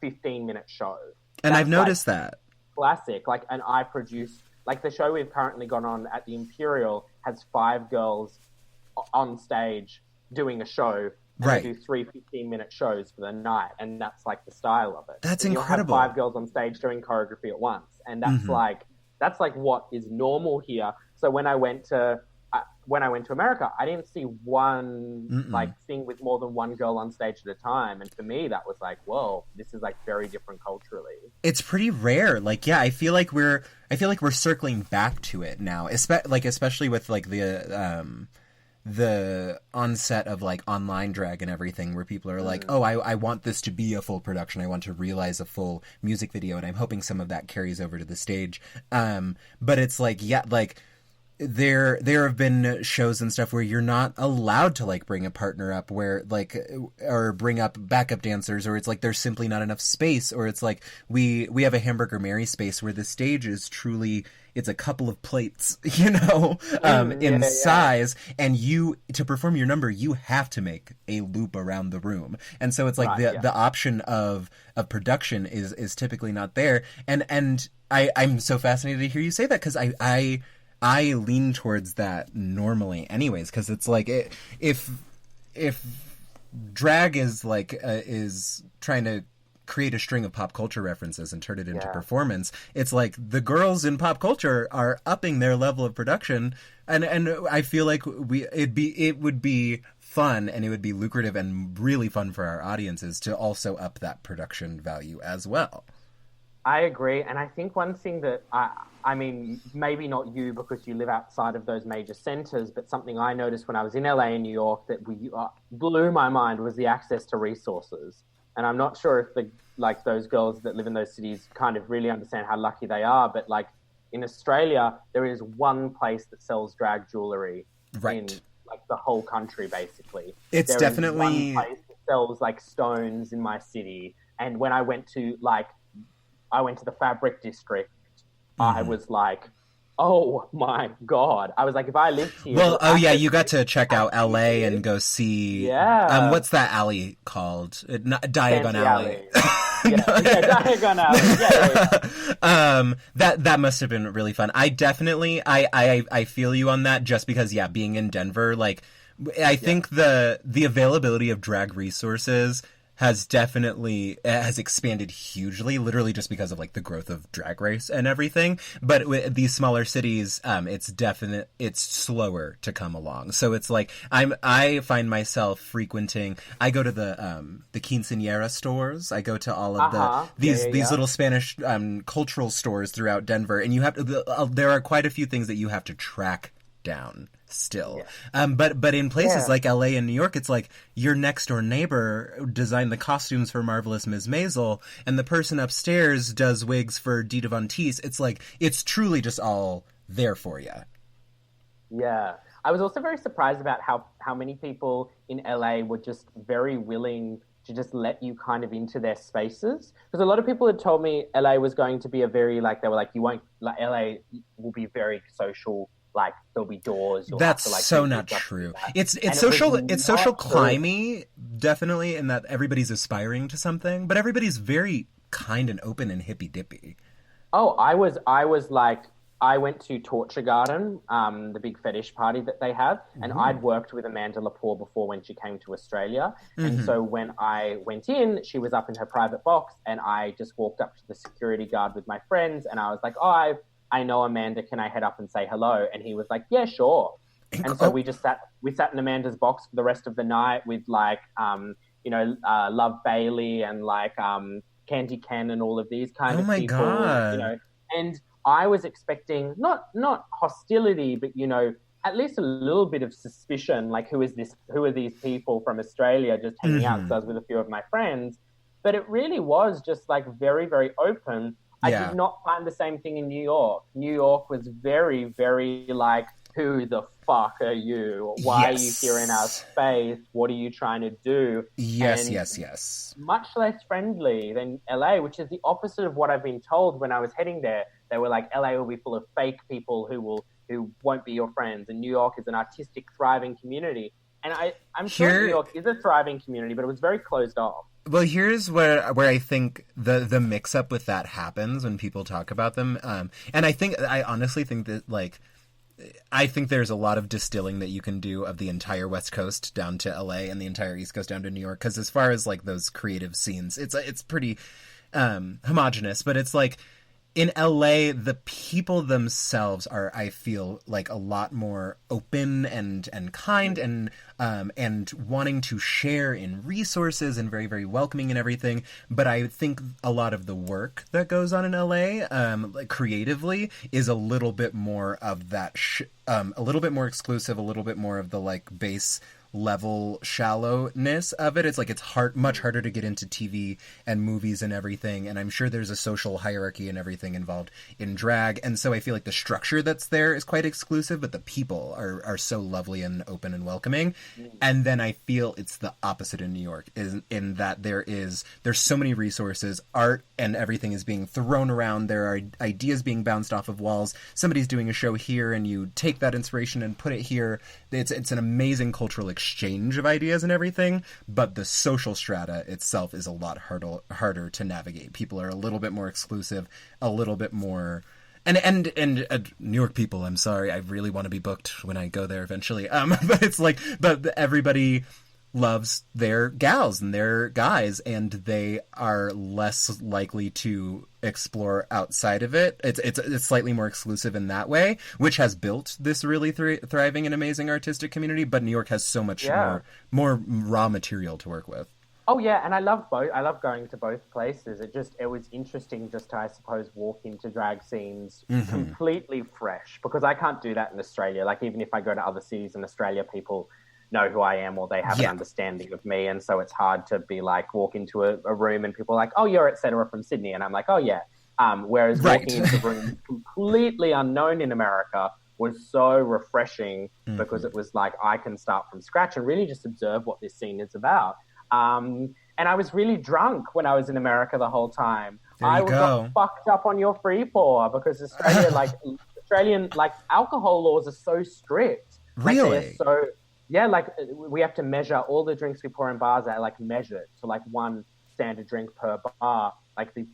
15-minute show. And I've That's noticed that. classic. Like, and I produce, like, the show we've currently gone on at the Imperial has 5 girls on stage doing a show, and Right. they do 3 15-minute shows for the night, and that's like the style of it. That's and you'll have incredible. 5 girls on stage doing choreography at once, and that's like what is normal here. So when I went to America, I didn't see one like thing with more than 1 girl on stage at a time, and for me that was like, whoa, this is like very different culturally. It's pretty rare. Like, yeah, I feel like we're circling back to it now, especially with like the onset of like online drag and everything, where people are like, oh, I want this to be a full production, I want to realize a full music video, and I'm hoping some of that carries over to the stage. But it's like, yeah, like there have been shows and stuff where you're not allowed to like bring a partner up, where like, or bring up backup dancers, or it's like there's simply not enough space, or it's like we have a Hamburger Mary space where the stage is truly, it's a couple of plates, you know, in size, and you, to perform your number, you have to make a loop around the room. And so it's like the option of production is typically not there. And I'm so fascinated to hear you say that, because I lean towards that normally anyways, because it's like, if drag is like is trying to create a string of pop culture references and turn it into performance, it's like the girls in pop culture are upping their level of production, and I feel like it would be fun, and it would be lucrative and really fun for our audiences to also up that production value as well. I agree, and I think one thing that I mean, maybe not you because you live outside of those major centers, but something I noticed when I was in LA and New York that blew my mind was the access to resources. And I'm not sure if those girls that live in those cities kind of really understand how lucky they are, but like in Australia, there is one place that sells drag jewelry in like the whole country, basically. It's definitely one place that sells like stones in my city. And when I went to the fabric district, I was like, oh my God. I was like, if I lived here... Well, you got to check out LA and go see... Yeah. What's that alley called? Diagon Alley. Diagon Alley. That must have been really fun. I definitely, I feel you on that, just because, being in Denver, like, I think the availability of drag resources has expanded hugely, literally just because of like the growth of Drag Race and everything. But with these smaller cities, it's slower to come along. So it's like I find myself frequenting. I go to the quinceañera stores. I go to all of these little Spanish cultural stores throughout Denver, and you have to. There are quite a few things that you have to track down still. But in places like LA and New York, it's like your next door neighbor designed the costumes for Marvelous Ms. Maisel, and the person upstairs does wigs for Dita Von Teese. It's like, it's truly just all there for you. Yeah. I was also very surprised about how many people in LA were just very willing to just let you kind of into their spaces. Because a lot of people had told me LA was going to be you won't, like, LA will be very social. Like, there'll be doors. That's so not true. It's social climby, definitely, in that everybody's aspiring to something, but everybody's very kind and open and hippy dippy. Oh, I was like, I went to Torture Garden, the big fetish party that they have, and I'd worked with Amanda Lepore before when she came to Australia. And so when I went in, she was up in her private box, and I just walked up to the security guard with my friends, and I was like, I know Amanda, can I head up and say hello? And he was like, yeah, sure. And so we sat in Amanda's box for the rest of the night with like, Love Bailey and like Candy Ken and all of these kind of people. God. And I was expecting not hostility, but, at least a little bit of suspicion, like who are these people from Australia just hanging out? So I was with a few of my friends. But it really was just like very, very open. I did not find the same thing in New York. New York was very, very like, who the fuck are you? Why are you here in our space? What are you trying to do? Yes. Much less friendly than LA, which is the opposite of what I've been told when I was heading there. They were like, LA will be full of fake people who won't be your friends, and New York is an artistic, thriving community. And I'm sure New York is a thriving community, but it was very closed off. Well, here's where I think the mix up with that happens when people talk about them. And I honestly think that, like, I think there's a lot of distilling that you can do of the entire West Coast down to LA and the entire East Coast down to New York. Because as far as, like, those creative scenes, it's pretty homogenous. But it's like, in LA, the people themselves are, I feel, like, a lot more open and kind and wanting to share in resources and very, very welcoming and everything. But I think a lot of the work that goes on in LA, like, creatively, is a little bit more of that, a little bit more exclusive, a little bit more of the, like, base level shallowness of it. It's like, it's much harder to get into TV and movies and everything, and I'm sure there's a social hierarchy and everything involved in drag, and so I feel like the structure that's there is quite exclusive, but the people are so lovely and open and welcoming. And then I feel it's the opposite in New York, in that there's so many resources, art and everything is being thrown around, there are ideas being bounced off of walls, somebody's doing a show here and you take that inspiration and put it here. It's an amazing cultural exchange of ideas and everything, but the social strata itself is a lot harder to navigate. People are a little bit more exclusive, a little bit more, and New York people, I'm sorry, I really want to be booked when I go there eventually. But it's like, but everybody loves their gals and their guys, and they are less likely to explore outside of it. It's slightly more exclusive in that way, which has built this really thriving and amazing artistic community. But New York has so much more raw material to work with. Oh yeah, and I love both. I love going to both places. It was interesting just to, I suppose, walk into drag scenes completely fresh, because I can't do that in Australia. Like, even if I go to other cities in Australia, people know who I am or they have an understanding of me, and so it's hard to be like, walk into a room and people are like, oh, you're Etcetera from Sydney, and I'm like, oh yeah. Whereas walking into rooms completely unknown in America was so refreshing, because it was like, I can start from scratch and really just observe what this scene is about. And I was really drunk when I was in America the whole time. I got fucked up on your free pour, because Australian alcohol laws are so strict. Really? Yeah, like, we have to measure all the drinks we pour in bars are, like, measured to, like, one standard drink per bar. Like, the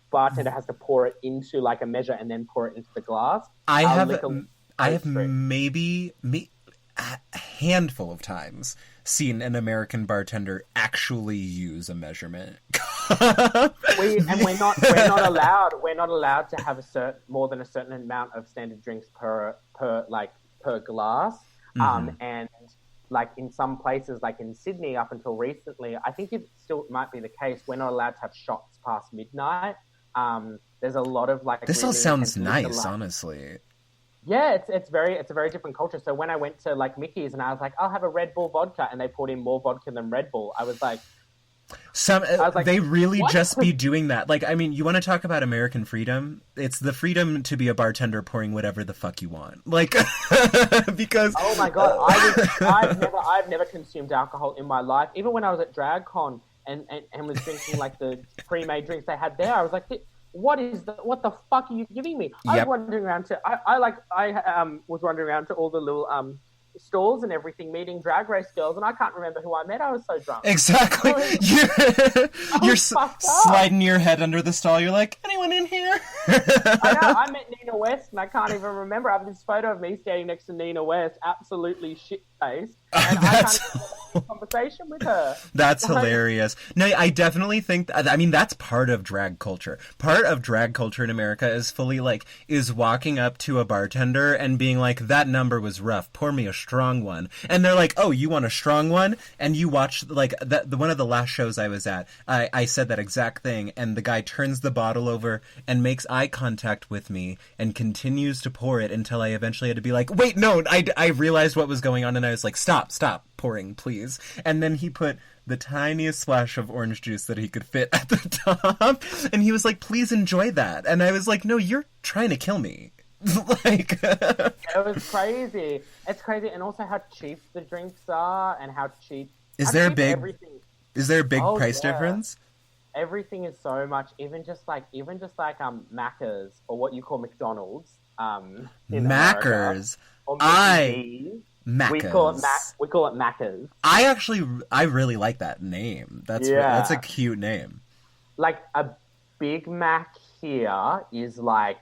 bartender has to pour it into, like, a measure and then pour it into the glass. I have maybe a handful of times seen an American bartender actually use a measurement. We're not allowed to have more than a certain amount of standard drinks per glass. And like, in some places, like in Sydney up until recently, I think it still might be the case, we're not allowed to have shots past midnight. There's a lot of, like, this all sounds nice, honestly. Yeah, it's a very different culture. So when I went to, like, Mickey's and I was like, I'll have a Red Bull vodka, and they poured in more vodka than Red Bull, I was like, they really what? Just be doing that. Like, I mean, you want to talk about American freedom? It's the freedom to be a bartender pouring whatever the fuck you want. Like, because oh my god, I've never consumed alcohol in my life. Even when I was at DragCon and was drinking, like, the pre-made drinks they had there, I was like, what the fuck are you giving me? I was wandering around was wandering around to all the little stalls and everything, meeting Drag Race girls, and I can't remember who I met. I was so drunk. Exactly. You're sliding your head under the stall. You're like, anyone in here? I know. I met Nina West, and I can't even remember. I have this photo of me standing next to Nina West, absolutely shit-faced, and I can't even have a conversation with her. That's hilarious. No, I definitely think I mean, that's part of drag culture. Part of drag culture in America is walking up to a bartender and being like, that number was rough, pour me a strong one. And they're like, oh, you want a strong one? And you watch, like, one of the last shows I was at, I said that exact thing, and the guy turns the bottle over and makes eye contact with me and continues to pour it until I eventually had to be like, wait, no, I realized what was going on, and I was like, stop pouring, please. And then he put the tiniest splash of orange juice that he could fit at the top, and he was like, please enjoy that. And I was like, no, you're trying to kill me. Like, it was crazy. It's crazy. And also how cheap the drinks are, and how cheap is there a big price difference? Everything is so much, even just like Macca's, or what you call McDonald's, Macca's. Or Macca's. We call it Macca's. I really like that name. That's a cute name. Like a Big Mac here is like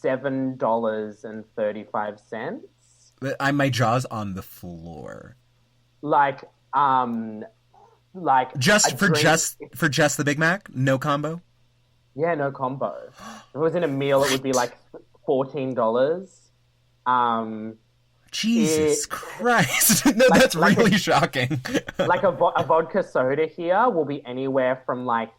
$7.35. My jaw's on the floor. Like just for the Big Mac, no combo. Yeah, no combo. If it was in a meal, it would be like $14. Jesus Christ! No, that's really shocking. Like a vodka soda here will be anywhere from like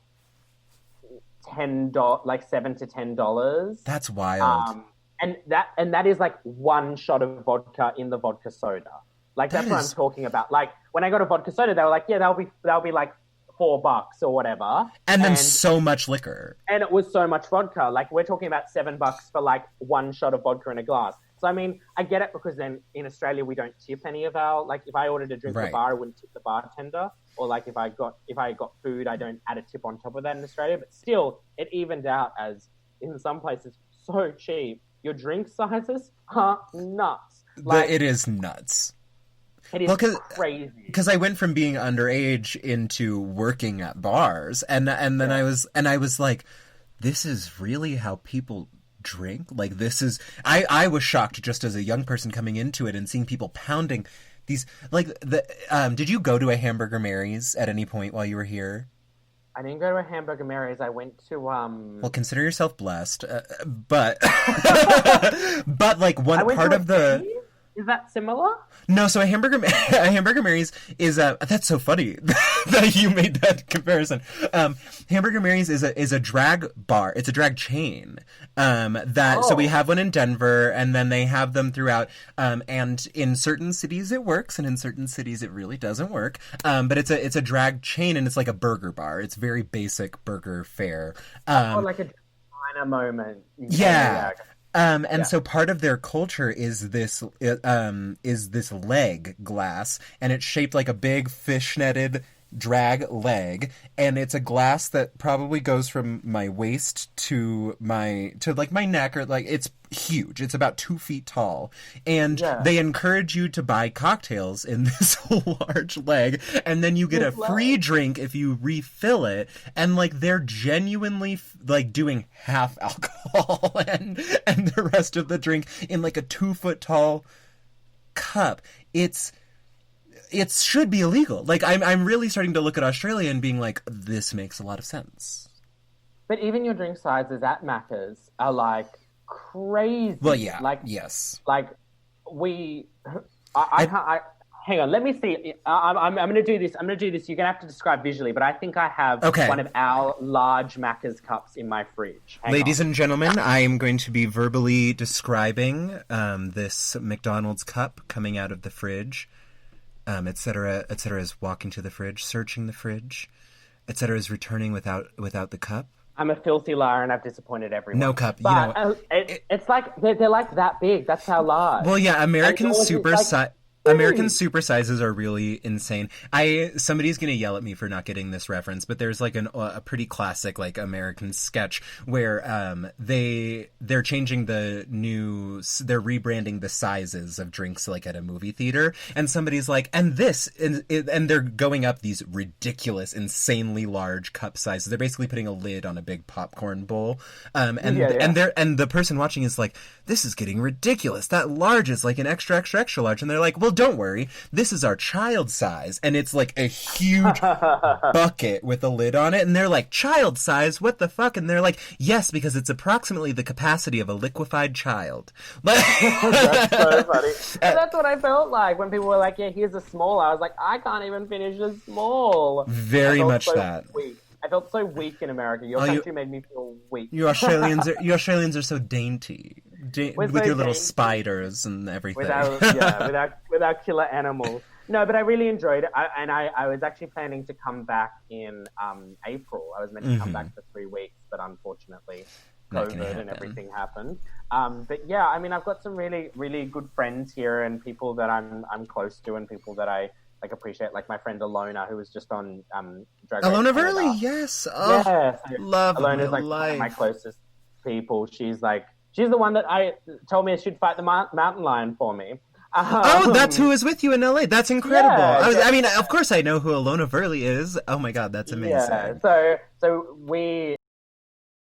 $7 to $10. That's wild. And that is like one shot of vodka in the vodka soda. Like that's what I'm talking about. Like when I got a vodka soda, they were like, yeah, that'll be like $4 or whatever. And then so much liquor. And it was so much vodka. Like we're talking about $7 for like one shot of vodka in a glass. So I mean, I get it because then in Australia we don't tip any of our, like if I ordered a drink at the bar, I wouldn't tip the bartender. Or like if I got food, I don't add a tip on top of that in Australia. But still, it evened out as in some places so cheap. Your drink sizes are nuts. Like, it is nuts. It is crazy. Because I went from being underage into working at bars, and then I was like, this is really how people drink. Like this is I was shocked just as a young person coming into it and seeing people pounding these did you go to a Hamburger Mary's at any point while you were here? I didn't go to a Hamburger Mary's. I went to well, consider yourself blessed, but but like one part of the is that similar? No, so a Hamburger Mary's is that's so funny that you made that comparison. Hamburger Mary's is a drag bar. It's a drag chain. So we have one in Denver, and then they have them throughout. And in certain cities it works, and in certain cities it really doesn't work. But it's a drag chain, and it's like a burger bar. It's very basic burger fare. Like a diner moment. So part of their culture is this leg glass, and it's shaped like a big fishnetted drag leg, and it's a glass that probably goes from my waist to my neck, or like it's huge. It's about 2 feet tall, and they encourage you to buy cocktails in this large leg, and then you get a free drink if you refill it. And like they're genuinely like doing half alcohol and the rest of the drink in like a 2 foot tall cup. It should be illegal. Like I'm really starting to look at Australia and being like, this makes a lot of sense. But even your drink sizes at Macca's are like crazy. Well, yeah. Like yes. Like I can't. Hang on. Let me see. I'm going to do this. You're going to have to describe visually, but I think I have one of our large Macca's cups in my fridge. Ladies and gentlemen, I am going to be verbally describing this McDonald's cup coming out of the fridge. Etcetera is walking to the fridge, searching the fridge. Etcetera is returning without the cup. I'm a filthy liar, and I've disappointed everyone. No cup. But it's like they're like that big. That's how large. Well, yeah, American super sizes are really insane. Somebody's gonna yell at me for not getting this reference, but there's like a pretty classic like American sketch where they're changing they're rebranding the sizes of drinks like at a movie theater, and somebody's like, and they're going up these ridiculous, insanely large cup sizes. They're basically putting a lid on a big popcorn bowl, and the person watching is like, this is getting ridiculous. That large is like an extra large, and they're like, well, don't worry, this is our child size, and it's like a huge bucket with a lid on it, and they're like, child size? What the fuck? And they're like, yes, because it's approximately the capacity of a liquefied child. That's so funny. And that's what I felt like when people were like, yeah, here's a small. I was like, I can't even finish a small. Very much so that. Weak. I felt so weak in America. Your country made me feel weak. You Australians are so dainty. With your little spiders and everything. With our killer animals. No, but I really enjoyed it. I was actually planning to come back in April. I was meant to come back for 3 weeks, but unfortunately COVID and everything happened. But yeah, I mean, I've got some really, really good friends here, and people that I'm close to, and people that I like appreciate, like my friend Alona, who was just on Drag Race Alona Verley, yes. Oh, yeah, so love Alona's like one of my closest people. She's the one that told me I should fight the mountain lion for me. Oh, that's who is with you in LA. That's incredible. Yeah, I mean, of course I know who Alona Verley is. Oh my God, that's amazing. Yeah, so